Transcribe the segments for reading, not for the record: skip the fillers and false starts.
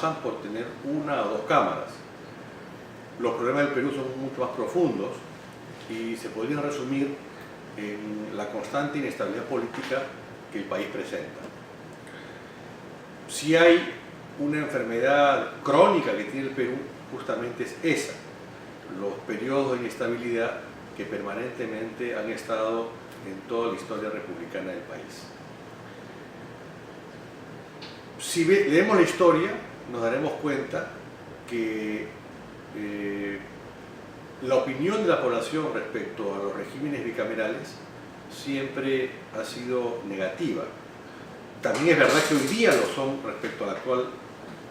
pasan por tener una o dos cámaras. Los problemas del Perú son mucho más profundos y se podrían resumir en la constante inestabilidad política que el país presenta. Si hay una enfermedad crónica que tiene el Perú, justamente es esa, los periodos de inestabilidad que permanentemente han estado en toda la historia republicana del país. Si leemos la historia, nos daremos cuenta que la opinión de la población respecto a los regímenes bicamerales siempre ha sido negativa. También es verdad que hoy día lo son respecto al actual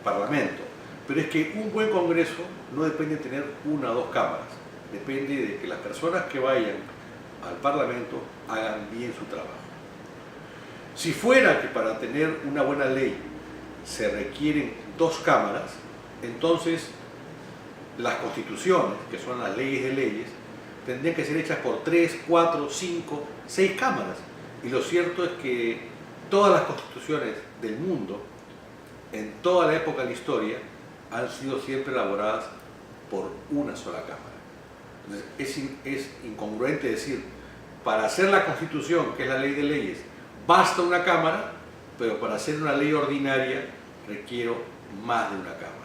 Parlamento, pero es que un buen Congreso no depende de tener una o dos cámaras, depende de que las personas que vayan al Parlamento hagan bien su trabajo. Si fuera que para tener una buena ley se requieren dos cámaras, entonces las constituciones, que son las leyes de leyes, tendrían que ser hechas por 3, 4, 5, 6 cámaras. Y lo cierto es que todas las constituciones del mundo, en toda la época de la historia, han sido siempre elaboradas por una sola cámara. Entonces, es incongruente decir, para hacer la constitución, que es la ley de leyes, basta una cámara, pero para hacer una ley ordinaria requiero más de una cámara.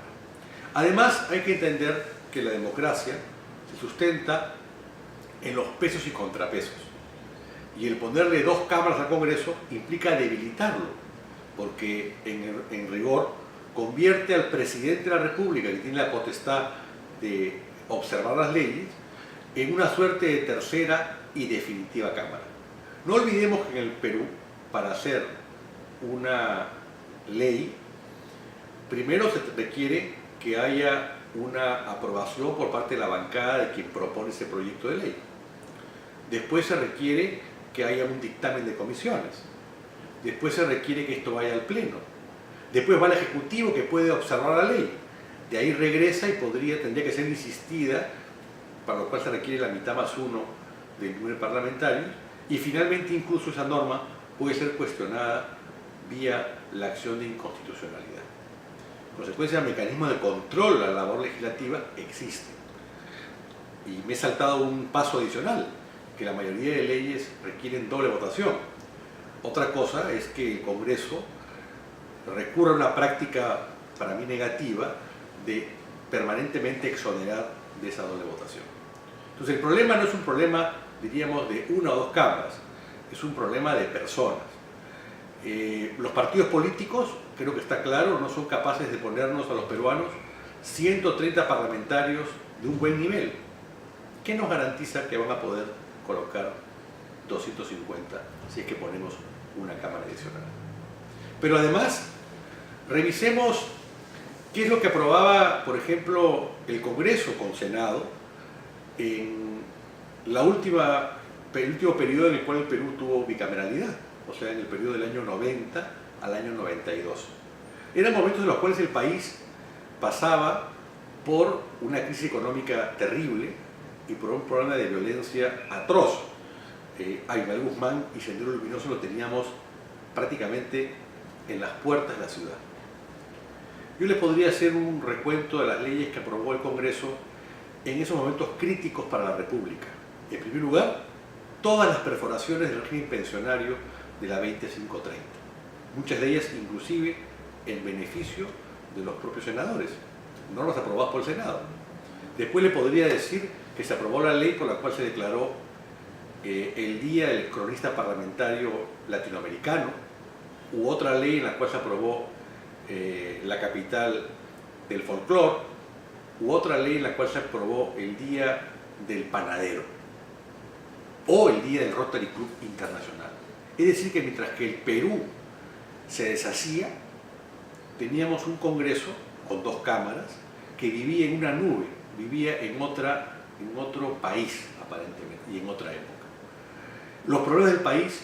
Además, hay que entender que la democracia se sustenta en los pesos y contrapesos. Y el ponerle dos cámaras al Congreso implica debilitarlo, porque en rigor convierte al presidente de la República, que tiene la potestad de observar las leyes, en una suerte de tercera y definitiva cámara. No olvidemos que en el Perú, para hacer una ley, primero se requiere que haya una aprobación por parte de la bancada de quien propone ese proyecto de ley. Después se requiere que haya un dictamen de comisiones. Después se requiere que esto vaya al Pleno. Después va al Ejecutivo, que puede observar la ley. De ahí regresa y tendría que ser insistida, para lo cual se requiere la mitad más uno del número parlamentario. Y finalmente incluso esa norma puede ser cuestionada vía la acción de inconstitucionalidad. En consecuencia, el mecanismo de control a la labor legislativa existe. Y me he saltado un paso adicional, que la mayoría de leyes requieren doble votación. Otra cosa es que el Congreso recurra a una práctica, para mí negativa, de permanentemente exonerar de esa doble votación. Entonces el problema no es un problema, diríamos, de una o dos cámaras, es un problema de personas. Los partidos políticos, creo que está claro, no son capaces de ponernos a los peruanos 130 parlamentarios de un buen nivel. ¿Qué nos garantiza que van a poder colocar 250 si es que ponemos una cámara adicional? Pero además, revisemos qué es lo que aprobaba, por ejemplo, el Congreso con Senado en el último periodo en el cual el Perú tuvo bicameralidad, o sea, en el periodo del año 90 al año 92. Eran momentos en los cuales el país pasaba por una crisis económica terrible y por un problema de violencia atroz. Aymar Guzmán y Sendero Luminoso lo teníamos prácticamente en las puertas de la ciudad. Yo les podría hacer un recuento de las leyes que aprobó el Congreso en esos momentos críticos para la República. En primer lugar, todas las perforaciones del régimen pensionario de la 20530. Muchas de ellas inclusive en beneficio de los propios senadores, no las aprobadas por el Senado. Después le podría decir que se aprobó la ley por la cual se declaró el Día del Cronista Parlamentario Latinoamericano, u otra ley en la cual se aprobó la capital del folclore, u otra ley en la cual se aprobó el Día del Panadero o el Día del Rotary Club Internacional. Es decir, que mientras que el Perú se deshacía, teníamos un Congreso con dos cámaras que vivía en una nube, vivía en otro país aparentemente y en otra época. Los problemas del país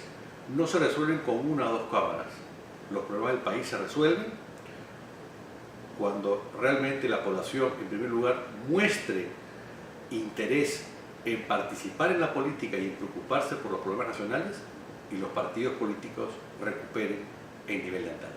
no se resuelven con una o dos cámaras. Los problemas del país se resuelven cuando realmente la población, en primer lugar, muestre interés en participar en la política y en preocuparse por los problemas nacionales, y los partidos políticos recuperen el nivel de antaño.